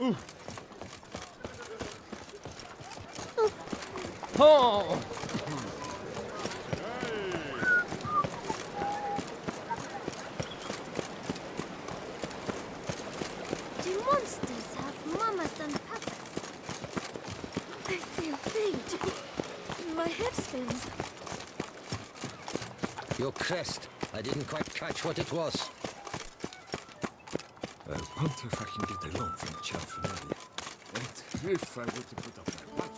Oh! Do monsters have mamas and papas? I feel faint. My head spins. Your crest. I didn't quite catch what it was. I wonder if I can get a loan from Cianfrelli. And if I were to put up my money.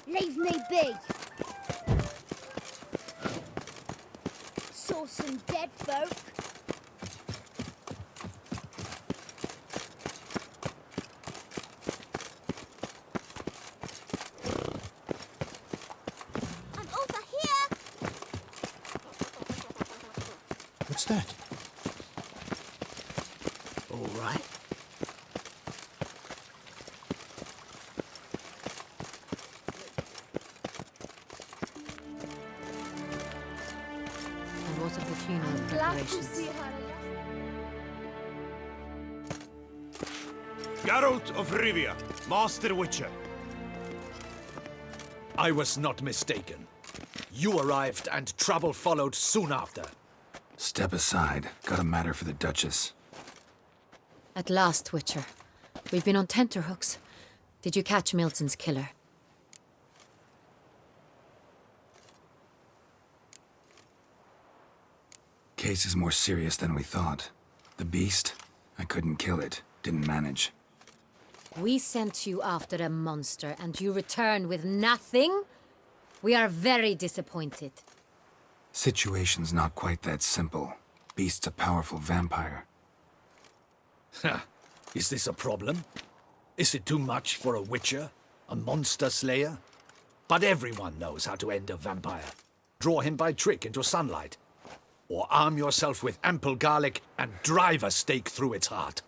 Leave me be. Saw some dead folk. And over here. What's that? All right. And what of the funeral Glad to preparations? see her. Geralt of Rivia, Master Witcher. I was not mistaken. You arrived and trouble followed soon after. Step aside. Got a matter for the Duchess. At last, Witcher. We've been on tenterhooks. Did you catch Milton's killer? Case is more serious than we thought. The beast? I couldn't kill it. Didn't manage. We sent you after a monster, and you return with nothing? We are very disappointed. Situation's not quite that simple. Beast's a powerful vampire. Ha! Is this a problem? Is it too much for a Witcher? A monster slayer? But everyone knows how to end a vampire. Draw him by trick into sunlight. Or arm yourself with ample garlic and drive a stake through its heart.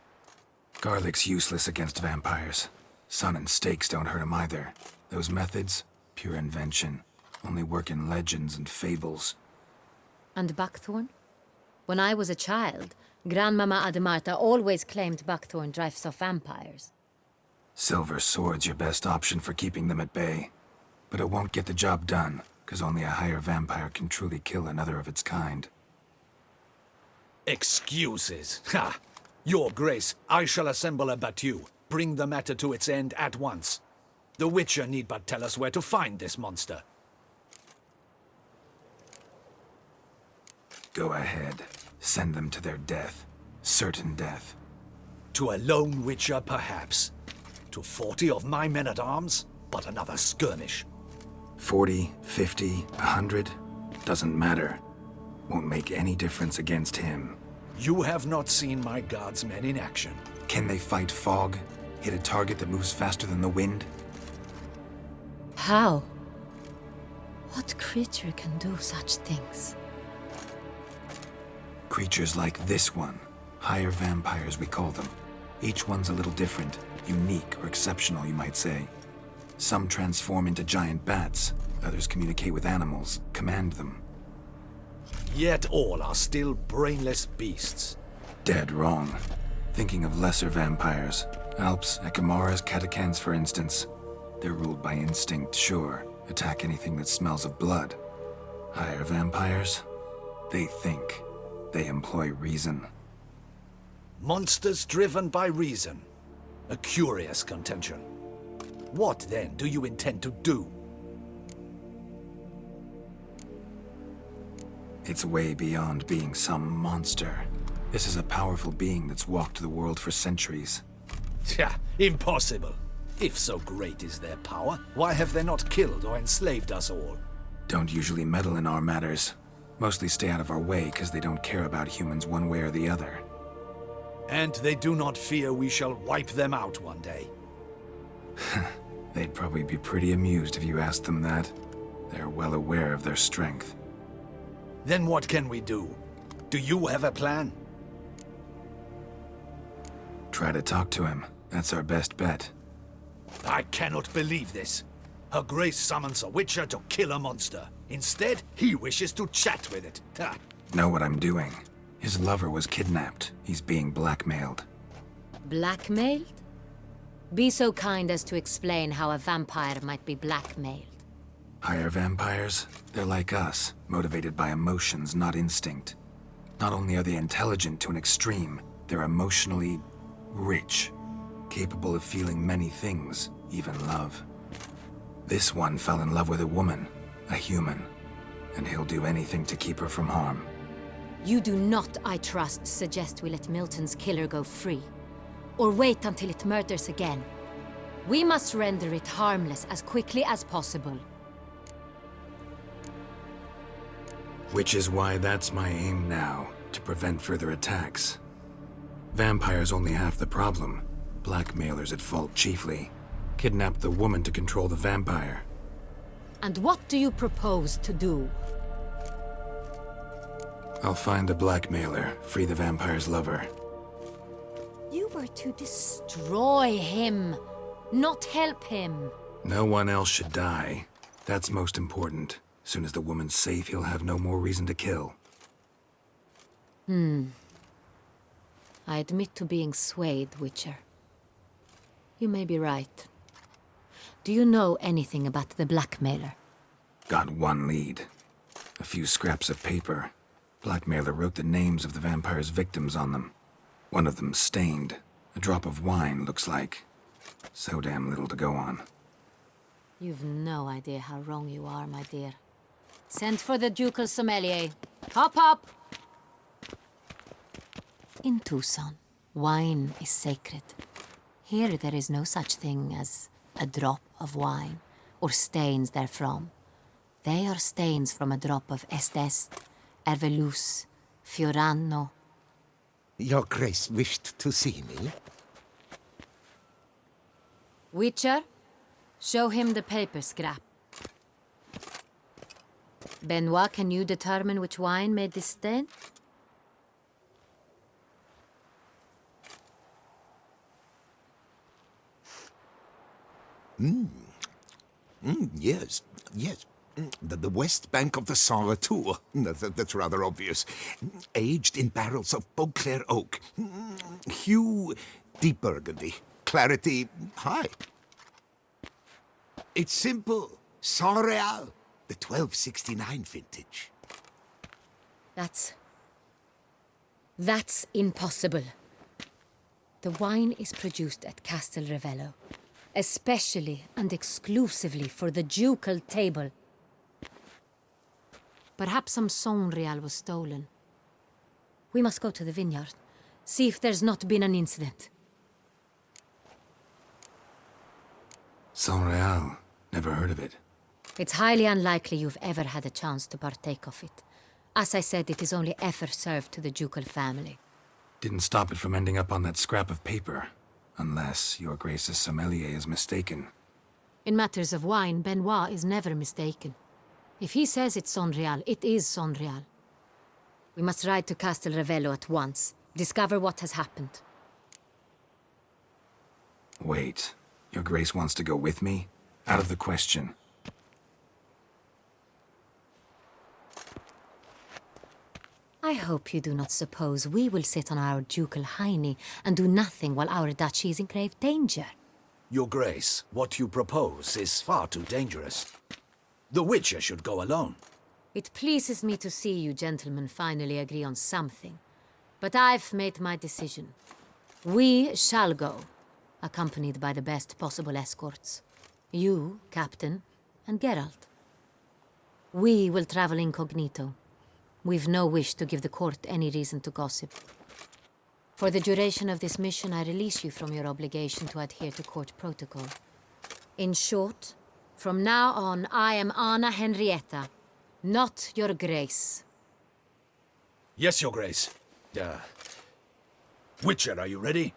Garlic's useless against vampires. Sun and stakes don't hurt him either. Those methods, pure invention. Only work in legends and fables. And buckthorn? When I was a child, Grandmama Ademarta always claimed buckthorn drives off vampires. Silver sword's your best option for keeping them at bay. But it won't get the job done, because only a higher vampire can truly kill another of its kind. Excuses. Ha! Your Grace, I shall assemble a battue. Bring the matter to its end at once. The Witcher need but tell us where to find this monster. Go ahead. Send them to their death. Certain death. To a lone Witcher, perhaps. To 40 of my men-at-arms, but another skirmish. 40, 50, 100? Doesn't matter. Won't make any difference against him. You have not seen my guards' men in action. Can they fight fog? Hit a target that moves faster than the wind? How? What creature can do such things? Creatures like this one. Higher vampires, we call them. Each one's a little different. Unique or exceptional, you might say. Some transform into giant bats. Others communicate with animals, command them. Yet all are still brainless beasts. Dead wrong. Thinking of lesser vampires. Alps, Ekamaras, Catacans, for instance. They're ruled by instinct, sure. Attack anything that smells of blood. Higher vampires? They think. They employ reason. Monsters driven by reason. A curious contention. What, then, do you intend to do? It's way beyond being some monster. This is a powerful being that's walked the world for centuries. Tja, impossible. If so great is their power, why have they not killed or enslaved us all? Don't usually meddle in our matters. Mostly stay out of our way because they don't care about humans one way or the other. And they do not fear we shall wipe them out one day. They'd probably be pretty amused if you asked them that. They're well aware of their strength. Then what can we do? Do you have a plan? Try to talk to him. That's our best bet. I cannot believe this. Her Grace summons a witcher to kill a monster. Instead, he wishes to chat with it. Ha. Know what I'm doing. His lover was kidnapped. He's being blackmailed. Blackmailed? Be so kind as to explain how a vampire might be blackmailed. Higher vampires? They're like us, motivated by emotions, not instinct. Not only are they intelligent to an extreme, they're emotionally rich, capable of feeling many things, even love. This one fell in love with a woman, a human, and he'll do anything to keep her from harm. You do not, I trust, suggest we let Milton's killer go free. Or wait until it murders again. We must render it harmless as quickly as possible. Which is why that's my aim now, to prevent further attacks. Vampires only half the problem. Blackmailers at fault chiefly. Kidnapped the woman to control the vampire. And what do you propose to do? I'll find the blackmailer, free the vampire's lover. You were to destroy him, not help him. No one else should die. That's most important. Soon as the woman's safe, he'll have no more reason to kill. I admit to being swayed, Witcher. You may be right. Do you know anything about the blackmailer? Got one lead. A few scraps of paper. Blackmailer wrote the names of the vampire's victims on them. One of them stained. A drop of wine, looks like. So damn little to go on. You've no idea how wrong you are, my dear. Send for the ducal sommelier. Hop, hop! In Tucson, wine is sacred. Here there is no such thing as a drop of wine, or stains therefrom. They are stains from a drop of Est, Ervelus, Fiorano. Your Grace wished to see me? Witcher, show him the paper scrap. Benoit, can you determine which wine made this stain? Yes, yes. The west bank of the Saint Latour. That's rather obvious. Aged in barrels of Beauclair oak. Hue, deep burgundy. Clarity, high. It's simple. Saint Real, the 1269 vintage. That's impossible. The wine is produced at Castel Ravello, especially and exclusively for the ducal table. Perhaps some Saint Real was stolen. We must go to the vineyard, see if there's not been an incident. Saint Real. Never heard of it. It's highly unlikely you've ever had a chance to partake of it. As I said, it is only ever served to the ducal family. Didn't stop it from ending up on that scrap of paper. Unless your Grace's sommelier is mistaken. In matters of wine, Benoit is never mistaken. If he says it's Saint Real, it is Saint Real. We must ride to Castel Ravello at once. Discover what has happened. Wait. Your Grace wants to go with me? Out of the question. I hope you do not suppose we will sit on our ducal hiney and do nothing while our duchy is in grave danger. Your Grace, what you propose is far too dangerous. The Witcher should go alone. It pleases me to see you gentlemen finally agree on something. But I've made my decision. We shall go, accompanied by the best possible escorts. You, Captain, and Geralt. We will travel incognito. We've no wish to give the court any reason to gossip. For the duration of this mission, I release you from your obligation to adhere to court protocol. In short, from now on, I am Anna Henrietta, not your Grace. Yes, Your Grace. Witcher, are you ready?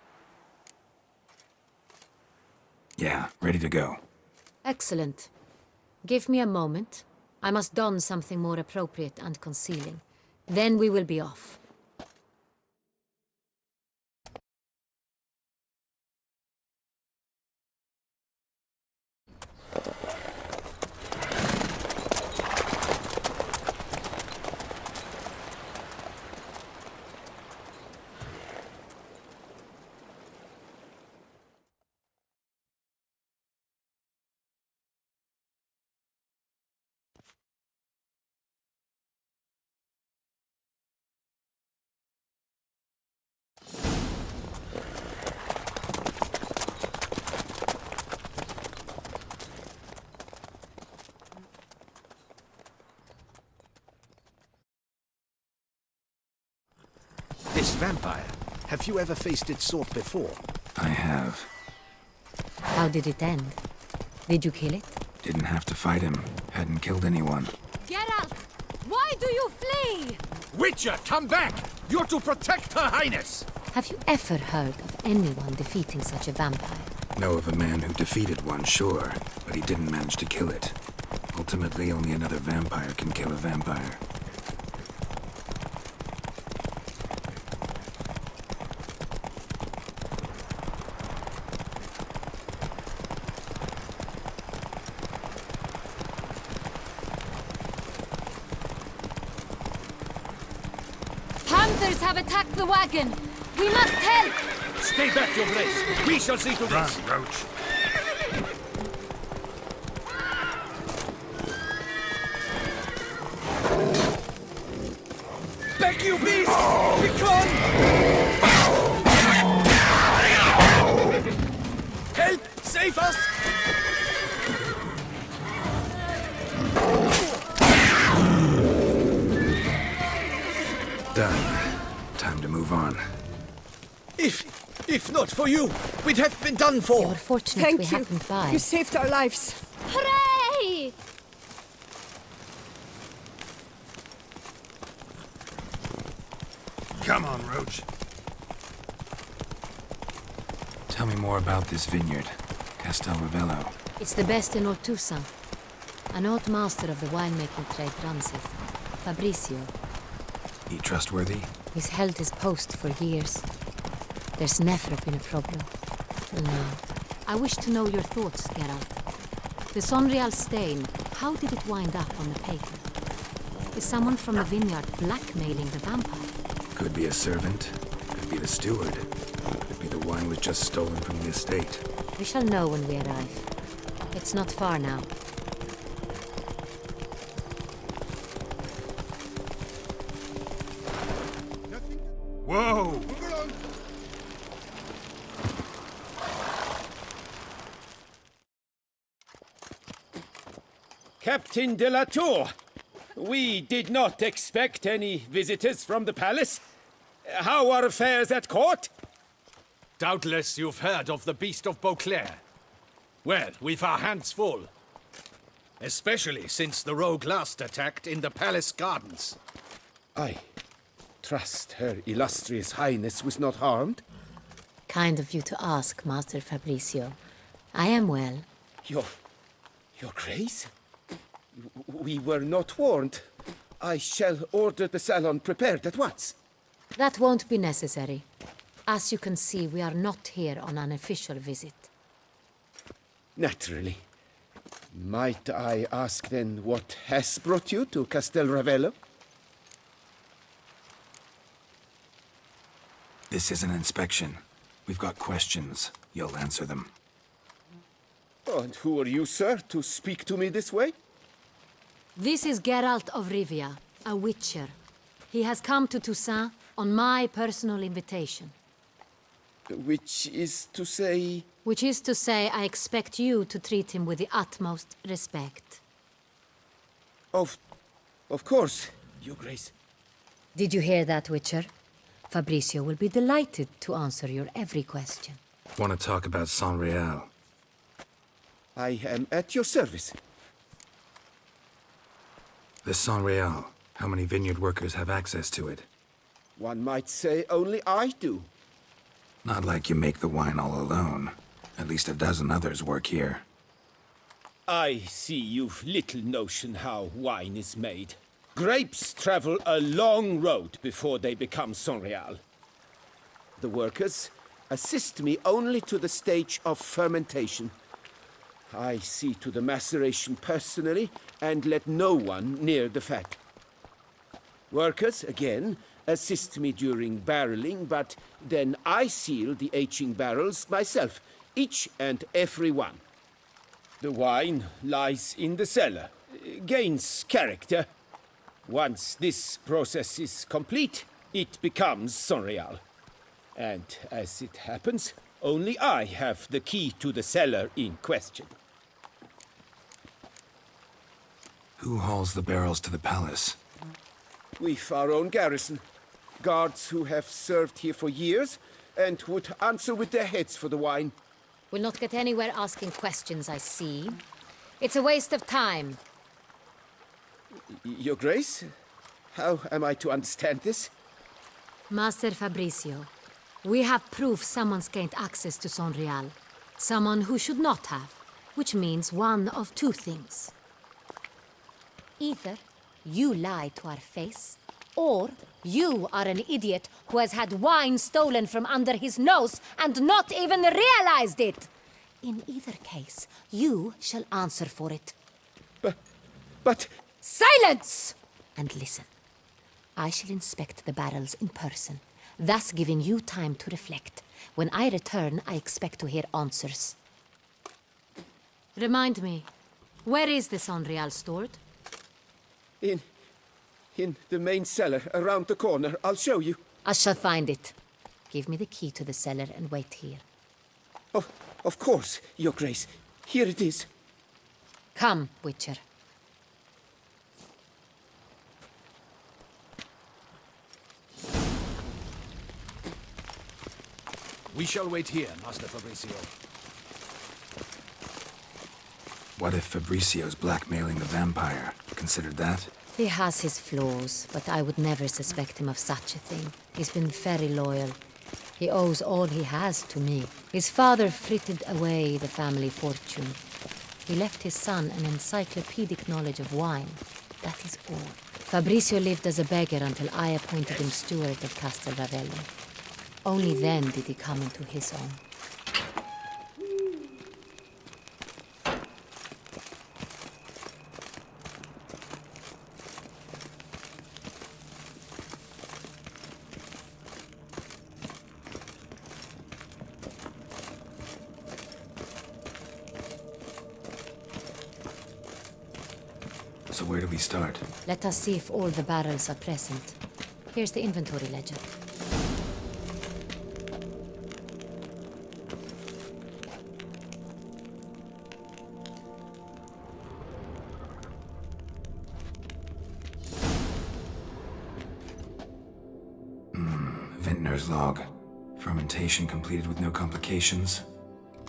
Yeah, ready to go. Excellent. Give me a moment. I must don something more appropriate and concealing. Then we will be off. This vampire, have you ever faced its sort before? I have. How did it end? Did you kill it? Didn't have to fight him. Hadn't killed anyone. Geralt! Why do you flee? Witcher, come back! You're to protect Her Highness! Have you ever heard of anyone defeating such a vampire? Know of a man who defeated one, sure, but he didn't manage to kill it. Ultimately, only another vampire can kill a vampire. Hunters have attacked the wagon! We must help! Stay back, your grace. We shall see to this. Roach. Back, you beast! Begone! Help! Save us! Done. Time to move on. If not for you, we'd have been done for. We're fortunate Thank we you. happened by. You saved our lives. Hooray! Come on, Roach. Tell me more about this vineyard. Castel Ravello. It's the best in all Toussaint. An old master of the winemaking trade runs it. Fabrizio. He trustworthy? He's held his post for years. There's never been a problem. No. I wish to know your thoughts, Geralt. The Sonreal stain, how did it wind up on the paper? Is someone from the vineyard blackmailing the vampire? Could be a servant. Could be the steward. Could be the wine was just stolen from the estate. We shall know when we arrive. It's not far now. Whoa! Captain de la Tour, we did not expect any visitors from the palace. How are affairs at court? Doubtless you've heard of the Beast of Beauclair. Well, we've our hands full. Especially since the rogue last attacked in the palace gardens. I trust Her Illustrious Highness was not harmed. Kind of you to ask, Master Fabrizio. I am well. Your Grace? We were not warned. I shall order the salon prepared at once. That won't be necessary. As you can see, we are not here on an official visit. Naturally. Might I ask then what has brought you to Castel Ravello? This is an inspection. We've got questions. You'll answer them. Oh, and who are you, sir, to speak to me this way? This is Geralt of Rivia, a witcher. He has come to Toussaint on my personal invitation. Which is to say... Which is to say, I expect you to treat him with the utmost respect. Of course, Your Grace. Did you hear that, Witcher? Fabrizio will be delighted to answer your every question. Want to talk about Sonreal? I am at your service. The Sonreal. How many vineyard workers have access to it? One might say only I do. Not like you make the wine all alone. At least a dozen others work here. I see you've little notion how wine is made. Grapes travel a long road before they become Sonreal. The workers assist me only to the stage of fermentation. I see to the maceration personally and let no one near the fat. Workers, again, assist me during barreling, but then I seal the aging barrels myself, each and every one. The wine lies in the cellar, gains character. Once this process is complete, it becomes Sonreal. And as it happens, only I have the key to the cellar in question. Who hauls the barrels to the palace? We've our own garrison. Guards who have served here for years and would answer with their heads for the wine. We'll not get anywhere asking questions, I see. It's a waste of time. Your Grace? How am I to understand this? Master Fabricio, we have proof someone's gained access to Sonreal. Someone who should not have, which means one of two things. Either you lie to our face, or you are an idiot who has had wine stolen from under his nose and not even realized it. In either case, you shall answer for it. But... Silence! And listen. I shall inspect the barrels in person, thus giving you time to reflect. When I return, I expect to hear answers. Remind me, where is this Sonreal stored? In the main cellar, around the corner. I'll show you. I shall find it. Give me the key to the cellar and wait here. Oh, of course, Your Grace. Here it is. Come, Witcher. We shall wait here, Master Fabricio. What if Fabricio's blackmailing the vampire? Considered that? He has his flaws, but I would never suspect him of such a thing. He's been very loyal. He owes all he has to me. His father frittered away the family fortune. He left his son an encyclopedic knowledge of wine. That is all. Fabricio lived as a beggar until I appointed him steward of Castel Ravello. Only then did he come into his own. So where do we start? Let us see if all the barrels are present. Here's the inventory ledger. Vintner's log. Fermentation completed with no complications.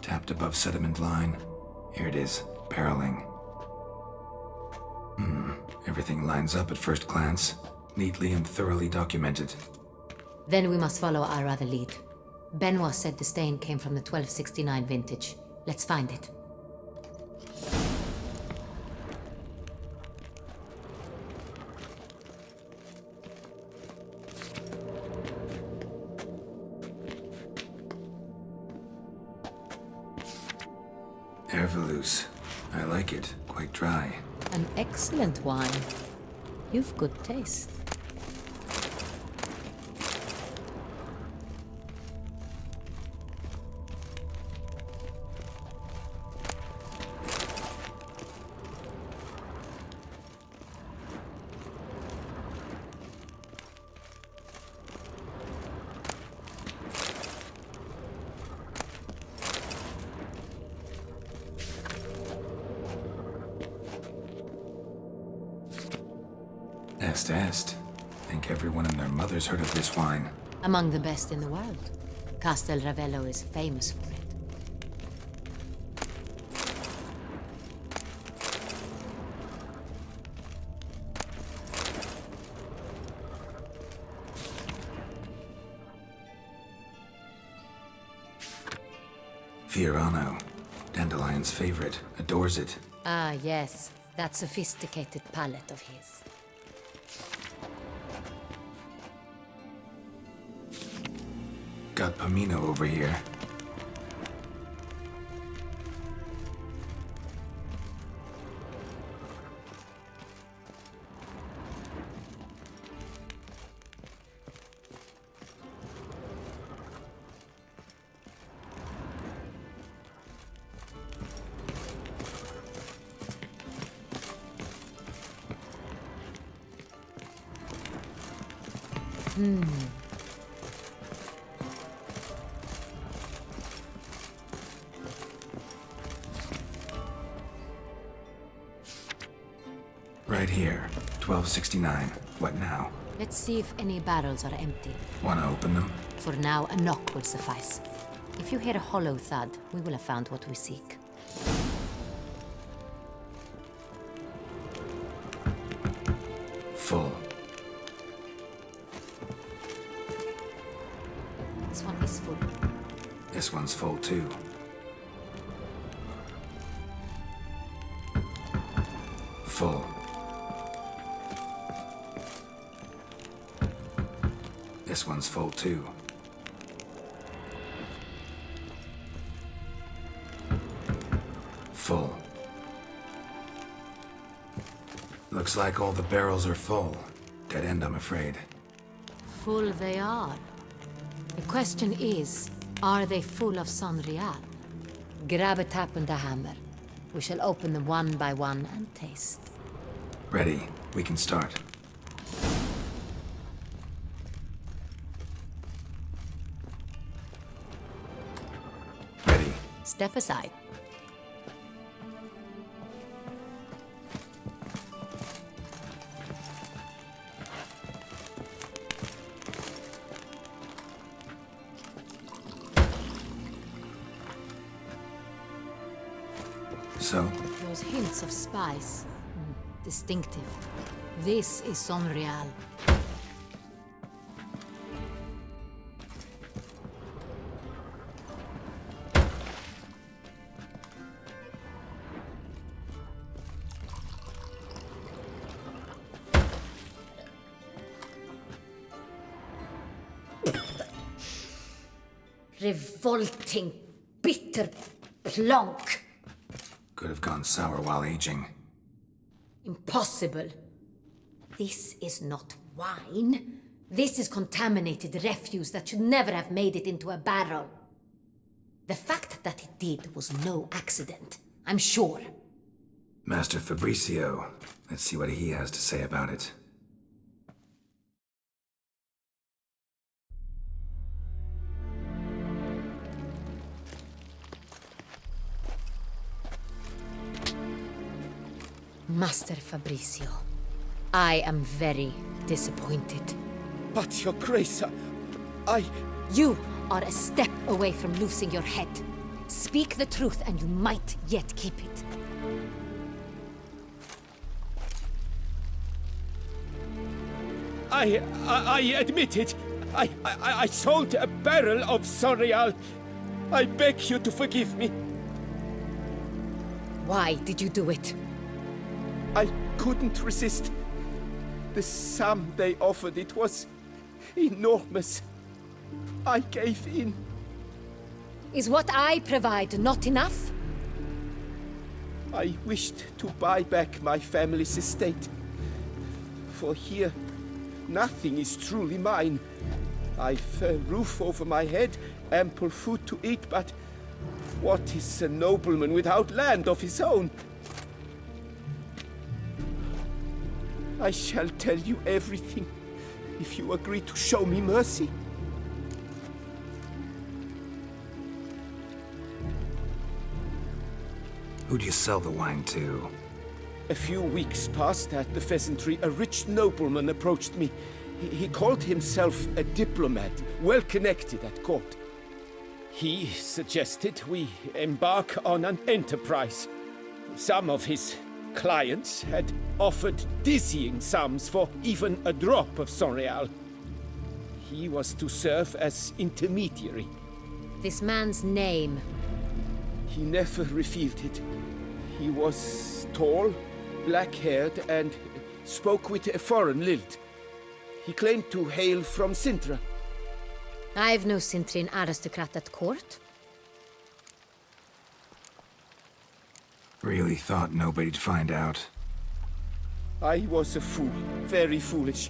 Tapped above sediment line. Here it is. Barreling. Everything lines up at first glance. Neatly and thoroughly documented. Then we must follow our other lead. Benoit said the stain came from the 1269 vintage. Let's find it. Herveloos. I like it. Quite dry. An excellent wine. You've good taste. Est. Think everyone and their mother's heard of this wine. Among the best in the world. Castel Ravello is famous for it. Fiorano. Dandelion's favorite. Adores it. Ah, yes. That sophisticated palate of his. Got Pomino over here. Right here. 1269. What now? Let's see if any barrels are empty. Wanna open them? For now, a knock will suffice. If you hear a hollow thud, we will have found what we seek. Full. This one is full. This one's full too. Full. This one's full too. Full. Looks like all the barrels are full. Dead end, I'm afraid. Full they are. The question is, are they full of Sonreal? Grab a tap and a hammer. We shall open them one by one and taste. Ready. We can start. Ready. Step aside. So, Those hints of spice. Distinctive. This is Sonreal. Revolting, bitter plonk. could have gone sour while aging. Impossible. This is not wine. This is contaminated refuse that should never have made it into a barrel. The fact that it did was no accident, I'm sure. Master Fabricio, let's see what he has to say about it. Master Fabricio, I am very disappointed. But, Your Grace, I... You are a step away from losing your head. Speak the truth and you might yet keep it. I admit it. I sold a barrel of Sonreal. I beg you to forgive me. Why did you do it? I couldn't resist. The sum they offered, it was enormous. I gave in. Is what I provide not enough? I wished to buy back my family's estate. For here, nothing is truly mine. I've a roof over my head, ample food to eat, but what is a nobleman without land of his own? I shall tell you everything, if you agree to show me mercy. Who'd you sell the wine to? A few weeks past at the pheasantry, a rich nobleman approached me. He called himself a diplomat, well connected at court. He suggested we embark on an enterprise. Some of his clients had offered dizzying sums for even a drop of Sonreal. He was to serve as intermediary. This man's name. He never revealed it. He was tall, black-haired, and spoke with a foreign lilt. He claimed to hail from Sintra. I've no Cintrian aristocrat at court. Really thought nobody'd find out. I was a fool, very foolish.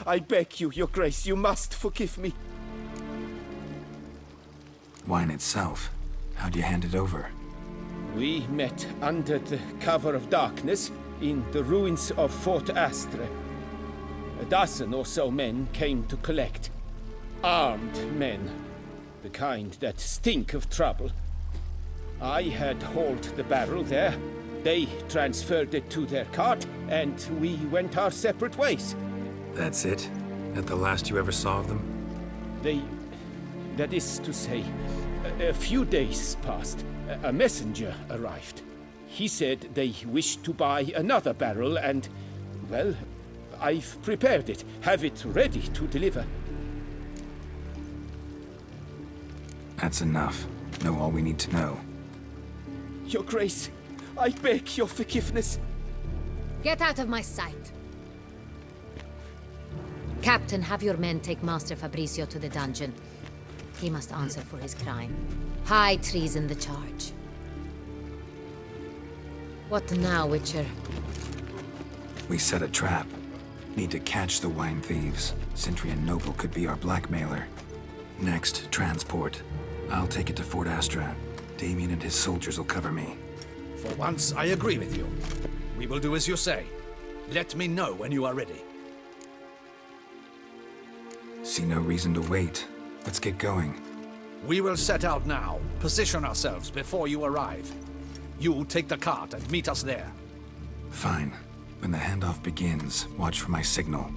I beg you, Your Grace, you must forgive me. Wine itself, how'd you hand it over? We met under the cover of darkness in the ruins of Fort Astre. A dozen or so men came to collect. Armed men, the kind that stink of trouble. I had hauled the barrel there. They transferred it to their cart, and we went our separate ways. That's it? At the last you ever saw of them? That is to say, a few days passed. A messenger arrived. He said they wished to buy another barrel and, well, I've prepared it. Have it ready to deliver. That's enough. Know all we need to know. Your Grace, I beg your forgiveness. Get out of my sight. Captain, have your men take Master Fabrizio to the dungeon. He must answer for his crime. High treason the charge. What now, Witcher? We set a trap. Need to catch the wine thieves. Sentry and Noble could be our blackmailer. Next, transport. I'll take it to Fort Astra. Damien and his soldiers will cover me. For once, I agree with you. We will do as you say. Let me know when you are ready. See no reason to wait. Let's get going. We will set out now. Position ourselves before you arrive. You take the cart and meet us there. Fine. When the handoff begins, watch for my signal.